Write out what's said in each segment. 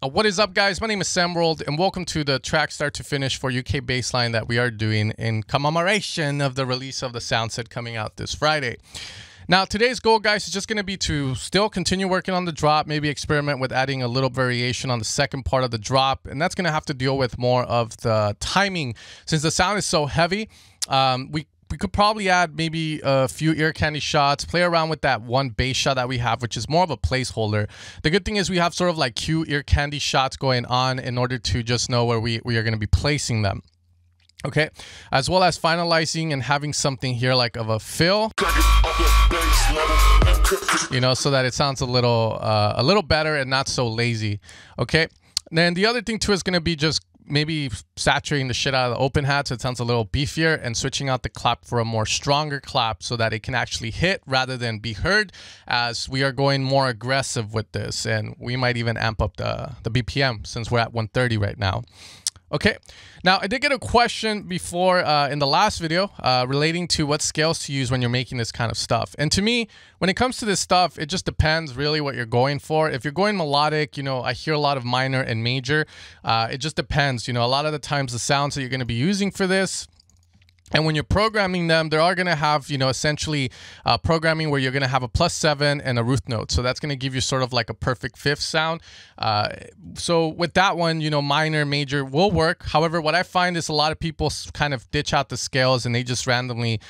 What is up, guys? My name is Sam World, and welcome to the track start to finish for UK Bassline that we are doing in commemoration of the release of the sound set coming out this Friday. Now, today's goal, guys, is just going to be to still continue working on the drop, maybe experiment with adding a little variation on the second part of the drop, and that's going to have to deal with more of the timing. Since the sound is so heavy, we could probably add maybe a few ear candy shots, play around with that one bass shot that we have, which is more of a placeholder. The good thing is we have sort of like cue ear candy shots going on in order to just know where we are going to be placing them. Okay, as well as finalizing and having something here like of a fill, you know, so that it sounds a little better and not so lazy. Okay, then the other thing too is going to be just maybe saturating the shit out of the open hat so it sounds a little beefier, and switching out the clap for a more stronger clap so that it can actually hit rather than be heard, as we are going more aggressive with this, and we might even amp up the BPM since we're at 130 right now. Okay, now I did get a question before in the last video relating to what scales to use when you're making this kind of stuff. And to me, when it comes to this stuff, it just depends really what you're going for. If you're going melodic, you know, I hear a lot of minor and major. It just depends, you know, a lot of the times the sounds that you're going to be using for this, and when you're programming them, they are going to have, you know, essentially programming where you're going to have a +7 and a root note. So that's going to give you sort of like a perfect fifth sound. So with that one, you know, minor, major will work. However, what I find is a lot of people kind of ditch out the scales and they just randomly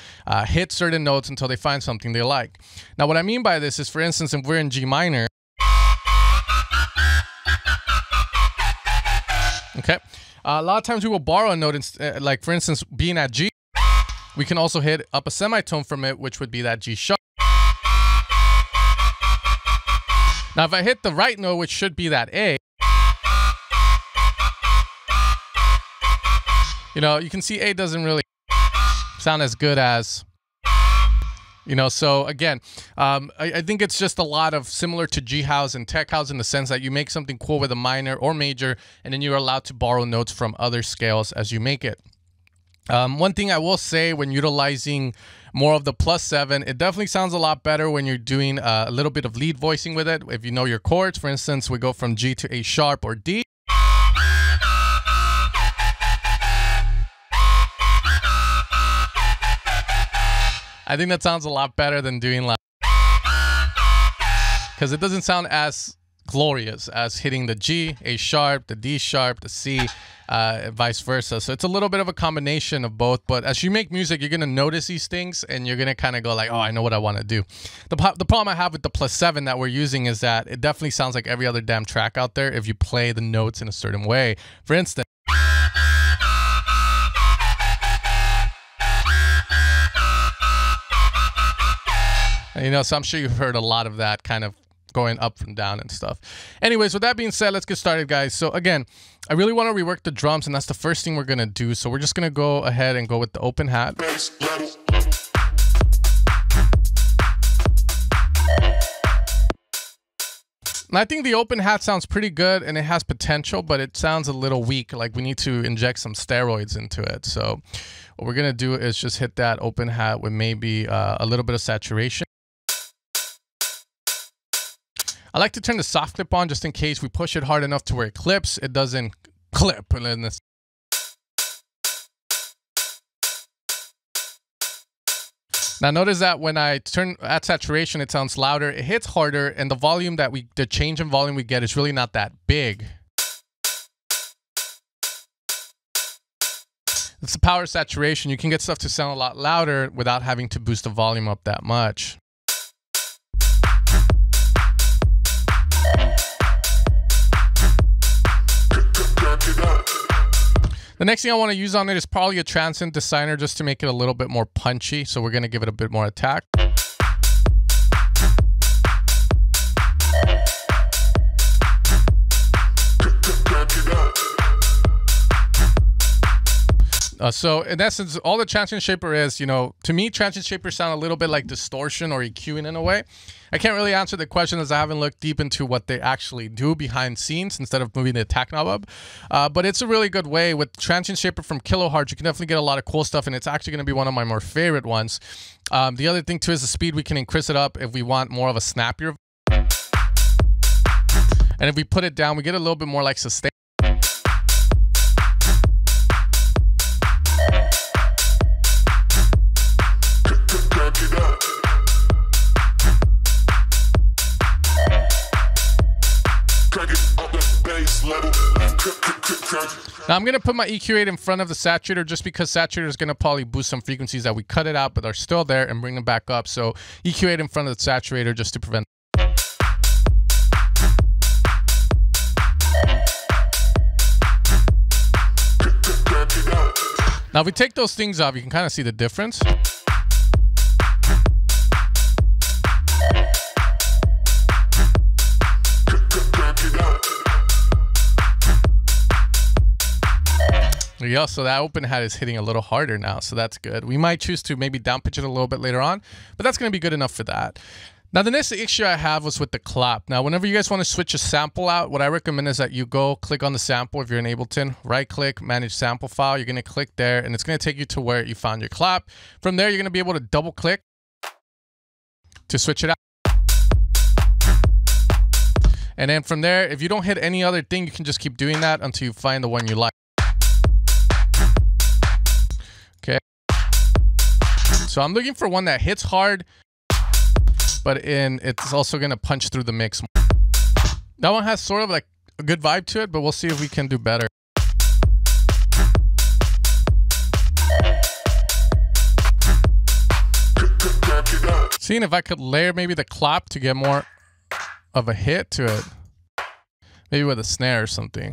hit certain notes until they find something they like. Now, what I mean by this is, for instance, if we're in G minor, okay, a lot of times we will borrow a note, like for instance, being at G, we can also hit up a semitone from it, which would be that G sharp. Now, if I hit the right note, which should be that A, you know, you can see A doesn't really sound as good as, you know, so again, I think it's just a lot of similar to G house and tech house in the sense that you make something cool with a minor or major, and then you're allowed to borrow notes from other scales as you make it. One thing I will say when utilizing more of the +7, it definitely sounds a lot better when you're doing a little bit of lead voicing with it. If you know your chords, for instance, we go from G to A sharp or D. I think that sounds a lot better than doing like, because it doesn't sound as glorious as hitting the G, A sharp, the D sharp, the C, vice versa. So it's a little bit of a combination of both, but as you make music, you're going to notice these things and you're going to kind of go like, oh, I know what I want to do. The problem I have with the +7 that we're using is that it definitely sounds like every other damn track out there if you play the notes in a certain way. For instance, you know, so I'm sure you've heard a lot of that kind of going up and down and stuff. Anyways, with that being said, let's get started, guys. So again, I really want to rework the drums, and that's the first thing we're going to do. So we're just going to go ahead and go with the open hat. And I think the open hat sounds pretty good and it has potential, but it sounds a little weak. Like we need to inject some steroids into it. So what we're going to do is just hit that open hat with maybe a little bit of saturation. I like to turn the soft clip on just in case we push it hard enough to where it clips. It doesn't clip. Now notice that when I turn at saturation, it sounds louder, it hits harder, and the volume that the change in volume we get is really not that big. It's the power saturation. You can get stuff to sound a lot louder without having to boost the volume up that much. The next thing I want to use on it is probably a transient designer just to make it a little bit more punchy. So we're going to give it a bit more attack. So in essence, all the transient shaper is, you know, to me, transient shapers sound a little bit like distortion or EQing in a way. I can't really answer the question as I haven't looked deep into what they actually do behind scenes instead of moving the attack knob up. But it's a really good way. With transient shaper from Kilohertz, you can definitely get a lot of cool stuff, and it's actually going to be one of my more favorite ones. The other thing too is the speed. We can increase it up if we want more of a snappier. And if we put it down, we get a little bit more like sustain. Now I'm going to put my EQ8 in front of the saturator just because saturator is going to probably boost some frequencies that we cut it out but are still there and bring them back up. So EQ8 in front of the saturator just to prevent. Now if we take those things off, you can kind of see the difference. Yeah, so that open hat is hitting a little harder now, so that's good. We might choose to maybe down pitch it a little bit later on, but that's going to be good enough for that. Now, the next issue I have was with the clap. Now, whenever you guys want to switch a sample out, what I recommend is that you go click on the sample if you're in Ableton, right-click, manage sample file. You're going to click there, and it's going to take you to where you found your clap. From there, you're going to be able to double-click to switch it out. And then from there, if you don't hit any other thing, you can just keep doing that until you find the one you like. Okay. So I'm looking for one that hits hard, but it's also going to punch through the mix. That one has sort of like a good vibe to it, but we'll see if we can do better. Seeing if I could layer maybe the clap to get more of a hit to it. Maybe with a snare or something.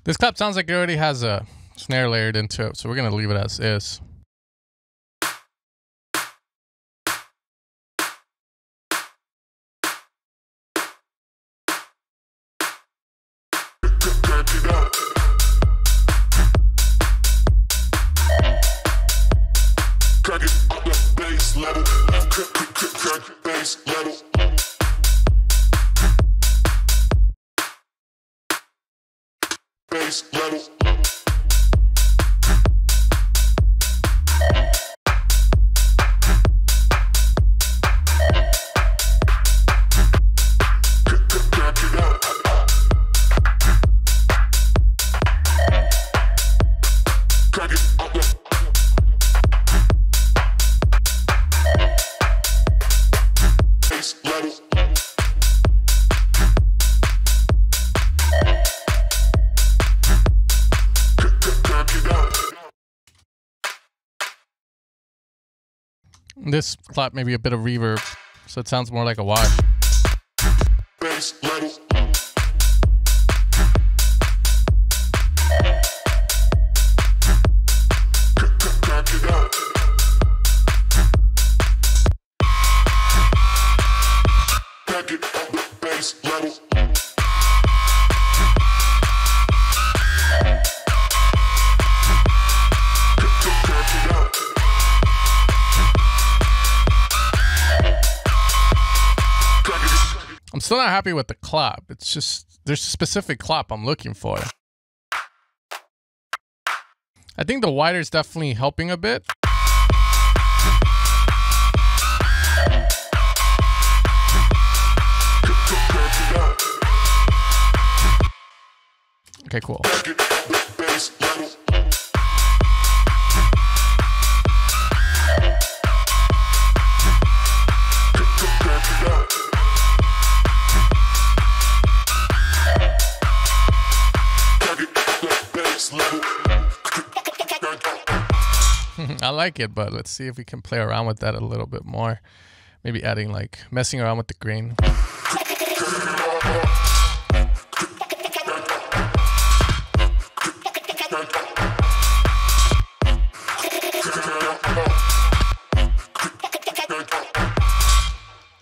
This clap sounds like it already has a snare layered into it, so we're going to leave it as is. This clap maybe a bit of reverb, so it sounds more like a wash. I'm still not happy with the clap. It's just, there's a specific clap I'm looking for. I think the wider is definitely helping a bit. Okay, cool. I like it, but let's see if we can play around with that a little bit more. Maybe adding, like, messing around with the grain.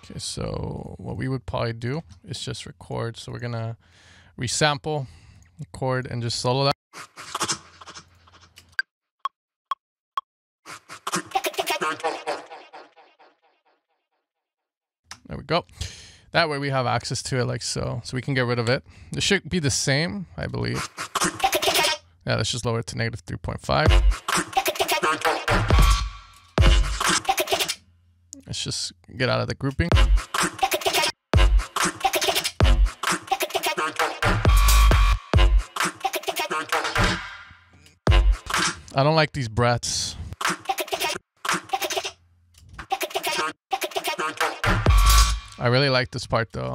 Okay, so what we would probably do is just record. So we're gonna resample, record, and just solo that. There we go. That way we have access to it like so. So we can get rid of it. It should be the same, I believe. Yeah, let's just lower it to negative 3.5. Let's just get out of the grouping. I don't like these breaths. I really like this part though.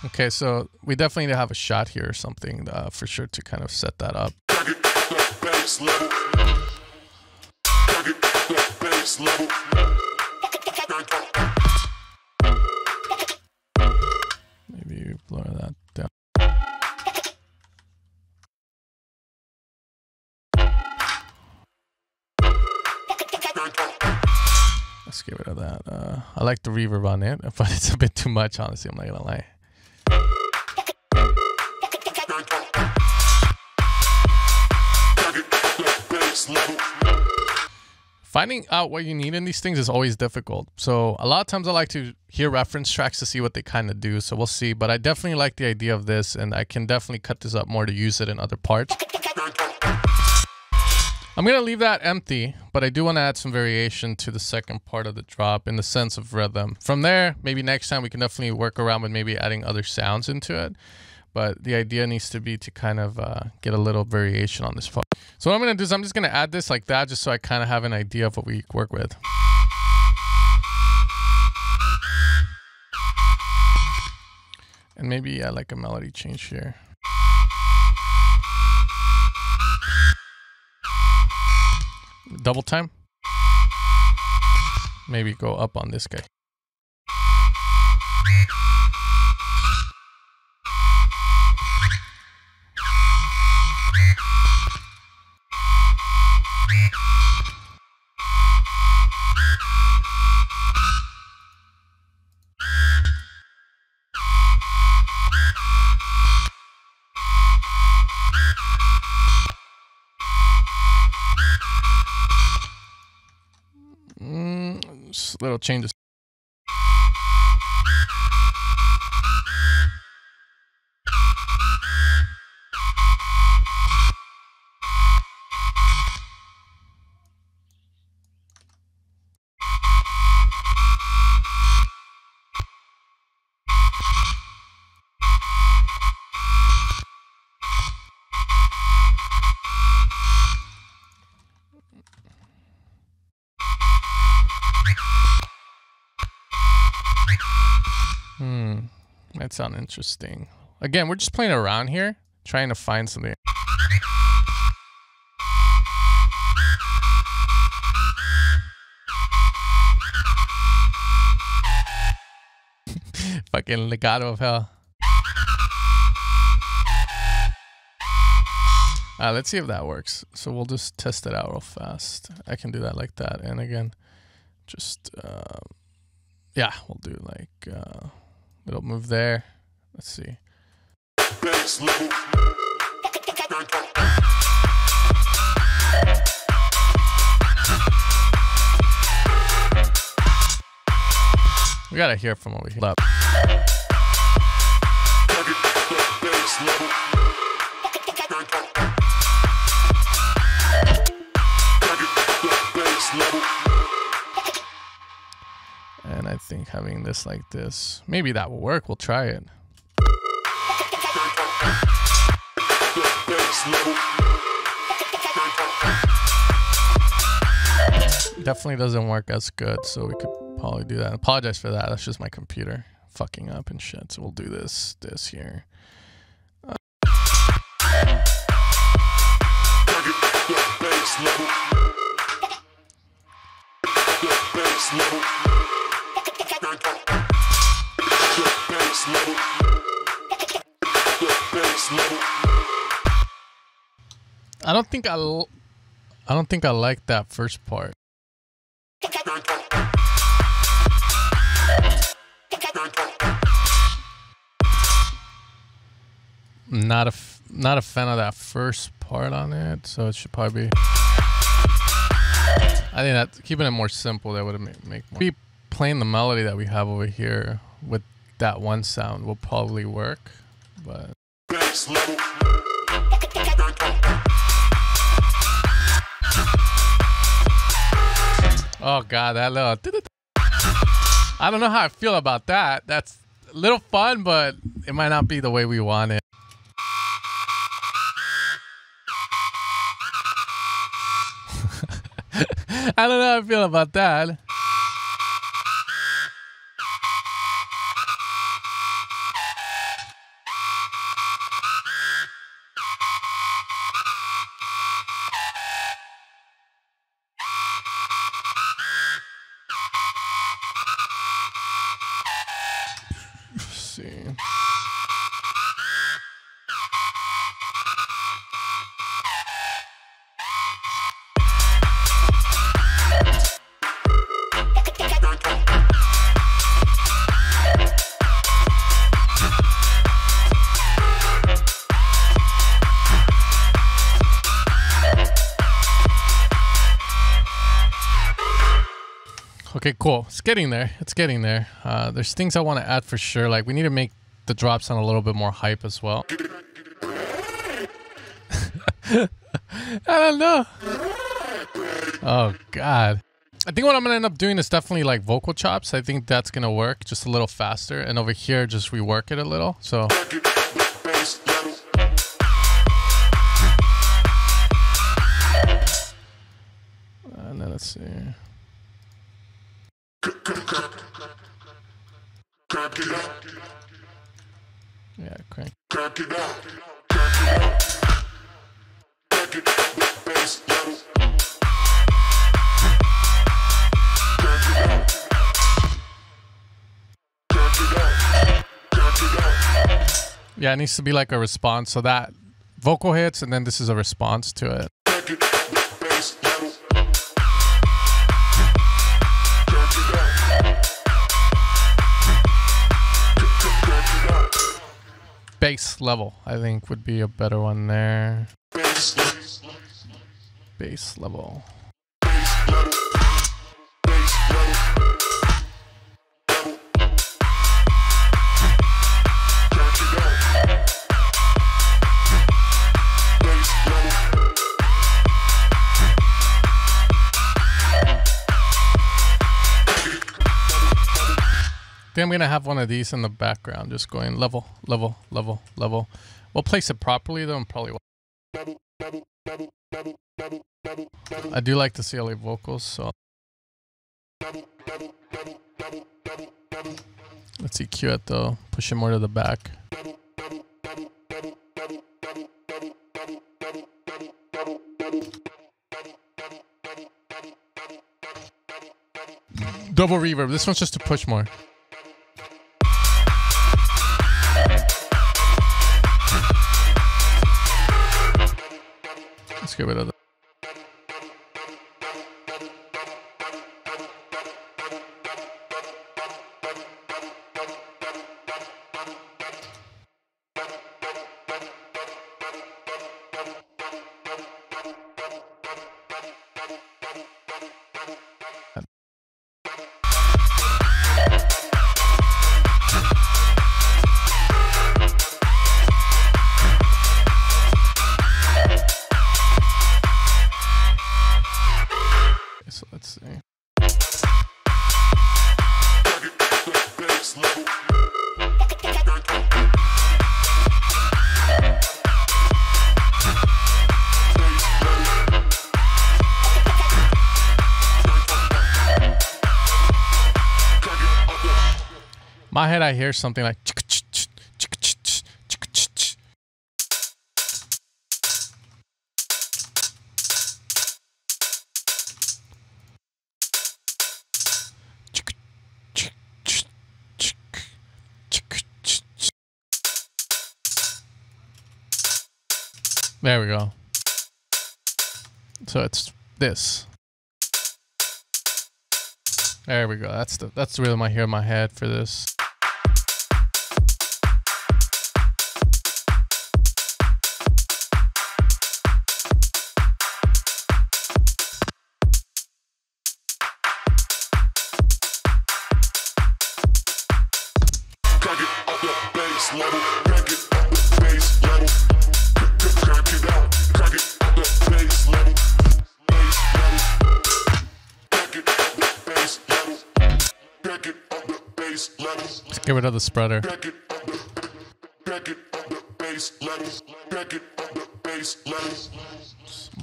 Okay, so we definitely need to have a shot here or something for sure to kind of set that up. Maybe blur that down. Let's get rid of that. I like the reverb on it, but it's a bit too much, honestly. I'm not gonna lie. Finding out what you need in these things is always difficult. So a lot of times I like to hear reference tracks to see what they kind of do. So we'll see. But I definitely like the idea of this, and I can definitely cut this up more to use it in other parts. I'm going to leave that empty, but I do want to add some variation to the second part of the drop in the sense of rhythm. From there, maybe next time we can definitely work around with maybe adding other sounds into it. But the idea needs to be to kind of get a little variation on this part. So what I'm going to do is I'm just going to add this like that just so I kind of have an idea of what we work with. And maybe add like a melody change here. Double time. Maybe go up on this guy. Little changes. That sounds interesting. Again, we're just playing around here, trying to find something. Fucking legato of hell. Let's see if that works. So we'll just test it out real fast. I can do that like that. And again, just, yeah, we'll do like, it'll move there. Let's see. We gotta hear from over here. And I think having this like this, maybe that will work. We'll try it. Definitely doesn't work as good, so we could probably do that. I apologize for that. That's just my computer fucking up and shit. So we'll do this here. I don't think I like that first part. not a fan of that first part on it, so it should probably be. I think that keeping it more simple, that would make more. Maybe playing the melody that we have over here with that one sound will probably work, but. Oh god, that little. I don't know how I feel about that. That's a little fun, but it might not be the way we want it. I don't know how I feel about that. Let's see. Okay, cool. It's getting there. It's getting there. There's things I want to add for sure. Like we need to make the drop sound a little bit more hype as well. I don't know. Oh god. I think what I'm gonna end up doing is definitely like vocal chops. I think that's gonna work just a little faster. And over here, just rework it a little. So. And then let's see. Yeah, crank. Yeah, it needs to be like a response. So that vocal hits, and then this is a response to it. Bass level, I think, would be a better one there. Bass level. I think I'm gonna have one of these in the background, just going level, level, level, level. We'll place it properly though, and probably. I do like the CLA vocals, so. Let's EQ it though. Push it more to the back. Double reverb. This one's just to push more. Let's get rid of that. So let's see. My head, I hear something like. There we go. So it's this. There we go. That's the rhythm I hear in my head for this. Get rid of the spreader.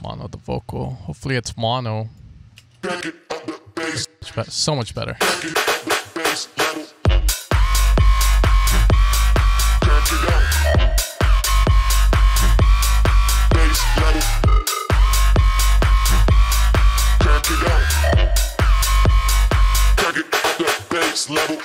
Mono the vocal. Hopefully it's mono. So much better. Level.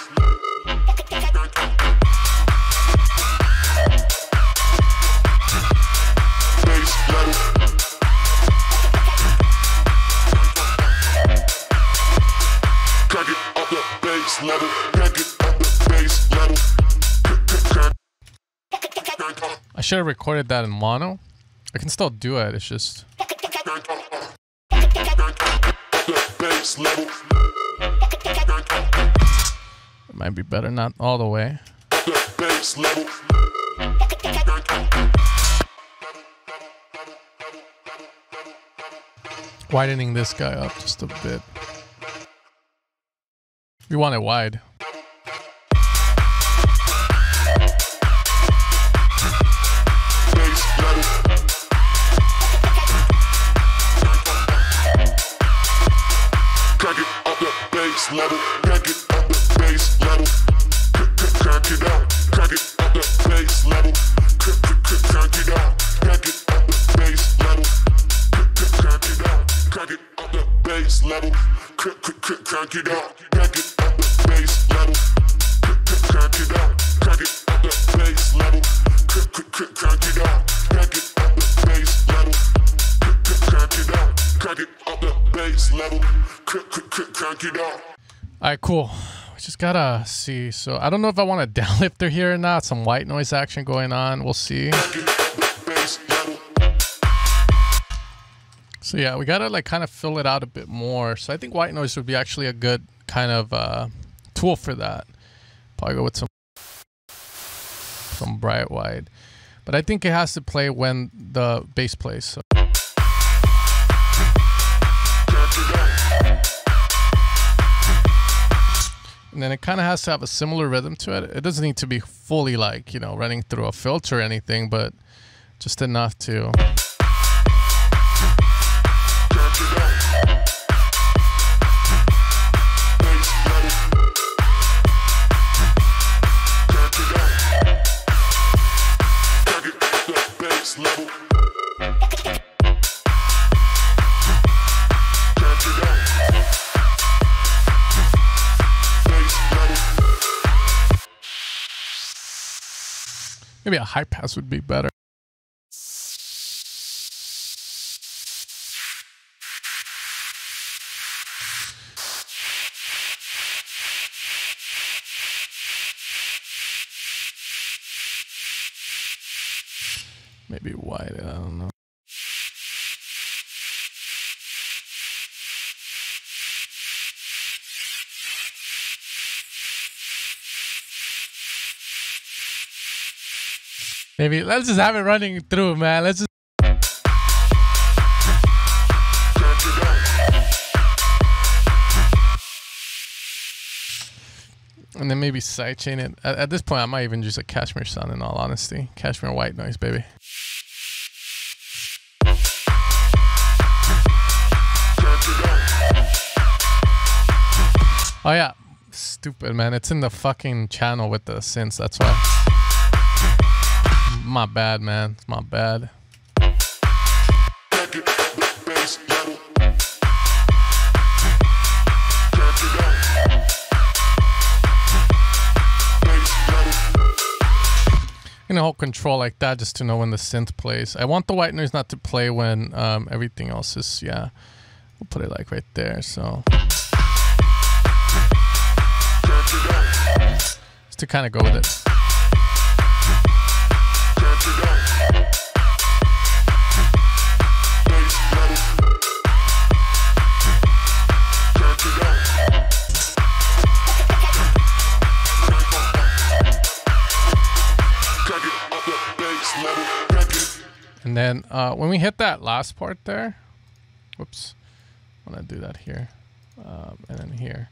I should have recorded that in mono. I can still do it, it's just... It might be better, not all the way. Widening this guy up just a bit. We want it wide. Crank it up the bass level, crank it up the bass level, crank it out, crank it up the bass level, crank it out, crank it up the bass level, crank it out, crank it up the bass level, crank it out, crank it up the bass level, crank it out, crank it up the bass level, crank it out, crank it up the bass level, crank it out, crank it up the bass level. Crank it out. Alright, cool. We just gotta see. So I don't know if I want a downlifter here or not. Some white noise action going on. We'll see. So yeah, we gotta like kind of fill it out a bit more. So I think white noise would be actually a good kind of tool for that. Probably go with some bright white. But I think it has to play when the bass plays. So. And then it kind of has to have a similar rhythm to it. It doesn't need to be fully like, you know, running through a filter or anything, but just enough to... Maybe a high pass would be better. Maybe wide, I don't know. Maybe let's just have it running through, man. Let's just. And then maybe sidechain it. At this point, I might even use a Cashmere sound in all honesty. Cashmere white noise, baby. Oh yeah, stupid, man. It's in the fucking channel with the synths, that's why. My bad, man. It's my bad. I'm gonna hold control like that just to know when the synth plays. I want the white noise not to play when everything else is, yeah. We'll put it like right there, so. Just to kind of go with it. And then when we hit that last part there, whoops, I want to do that here and then here.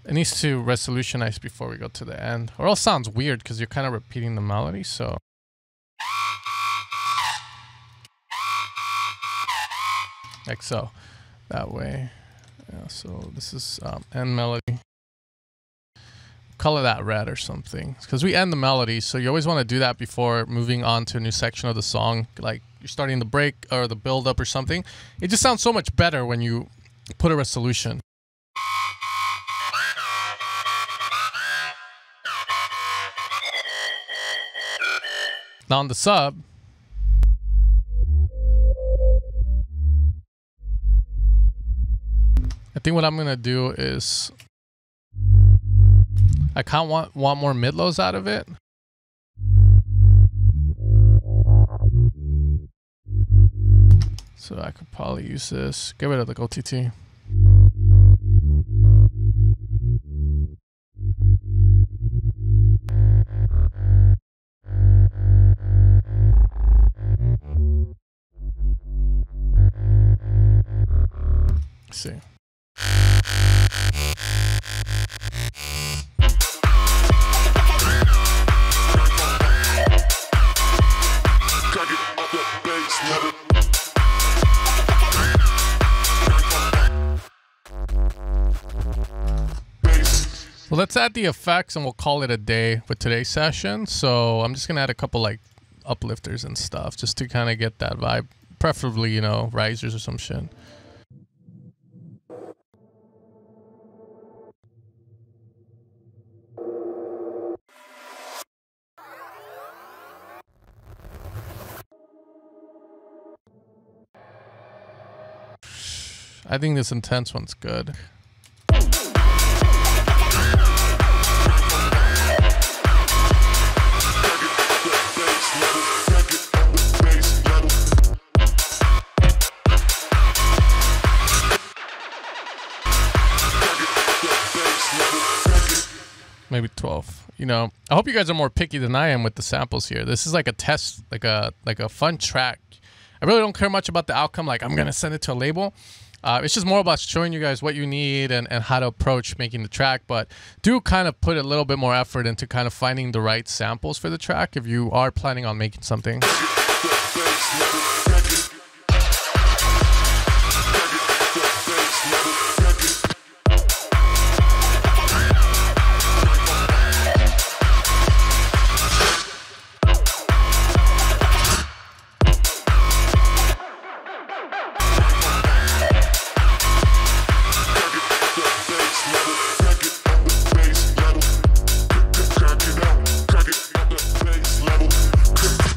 It needs to resolutionize before we go to the end, or else it sounds weird because you're kind of repeating the melody. So like so, that way. Yeah, so this is end melody. Color that red or something, because we end the melody, so you always want to do that before moving on to a new section of the song, like you're starting the break or the build up or something. It just sounds so much better when you put a resolution. Now on the sub, I think what I'm gonna do is I kind of want more mid-lows out of it. So I could probably use this. Get rid of the OTT. Let's see. So let's add the effects and we'll call it a day with today's session. So I'm just gonna add a couple like uplifters and stuff just to kind of get that vibe, preferably, you know, risers or some shit. I think this intense one's good. Maybe 12. You know, I hope you guys are more picky than I am with the samples here. This is like a test, like a fun track. I really don't care much about the outcome. Like I'm gonna send it to a label. It's just more about showing you guys what you need and how to approach making the track. But do kind of put a little bit more effort into kind of finding the right samples for the track if you are planning on making something.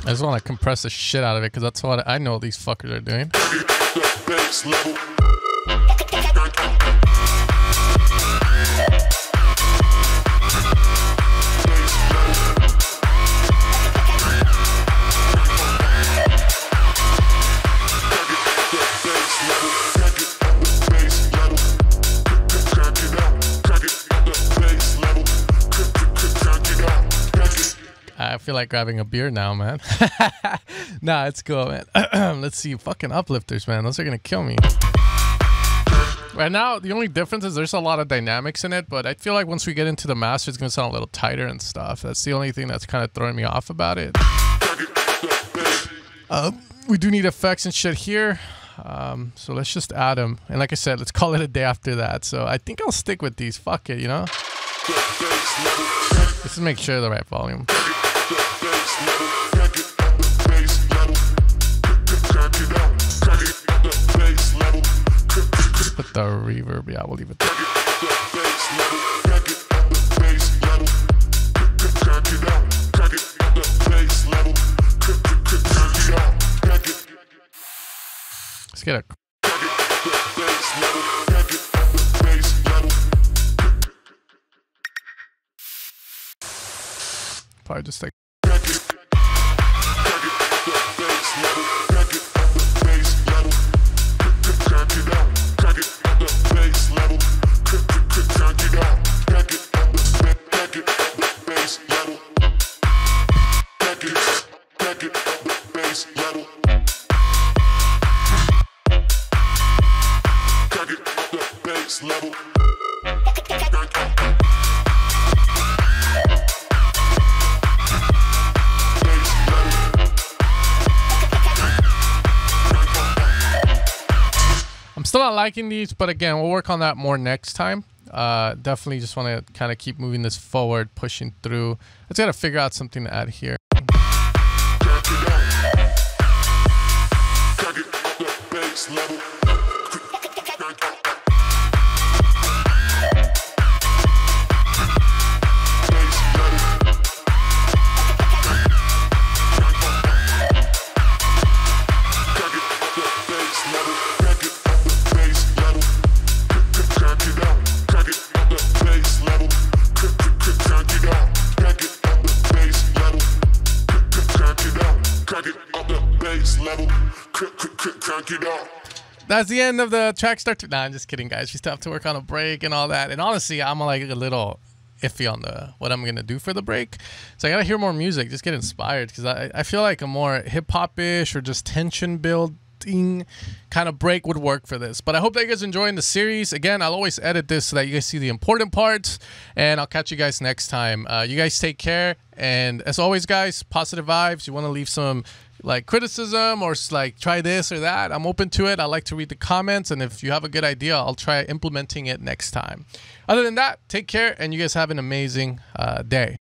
I just want to compress the shit out of it because that's what I know these fuckers are doing. I feel like grabbing a beer now, man. Nah, it's cool, man. Let's see. Fucking uplifters, man. Those are going to kill me. Right now, the only difference is there's a lot of dynamics in it, but I feel like once we get into the master, it's going to sound a little tighter and stuff. That's the only thing that's kind of throwing me off about it. We do need effects and shit here. So let's just add them. And like I said, let's call it a day after that. So I think I'll stick with these. Fuck it, you know? Let's just make sure the right volume. Put the reverb, yeah, we'll leave it there. Let's get a... Probably just like... Level. still not liking these, but again, we'll work on that more next time. Definitely just want to kind of keep moving this forward, pushing through. I just got to figure out something to add here. That's the end of the track start. Nah, I'm just kidding, guys. We still have to work on a break and all that. And honestly, I'm like a little iffy on what I'm gonna do for the break. So I gotta hear more music, just get inspired, because I feel like a more hip-hop-ish or just tension building kind of break would work for this. But I hope that you guys are enjoying the series. Again, I'll always edit this so that you guys see the important parts, and I'll catch you guys next time. You guys take care, and as always, guys, positive vibes. You want to leave some like criticism or like try this or that, I'm open to it. I like to read the comments, and if you have a good idea, I'll try implementing it next time. Other than that, take care, and you guys have an amazing day.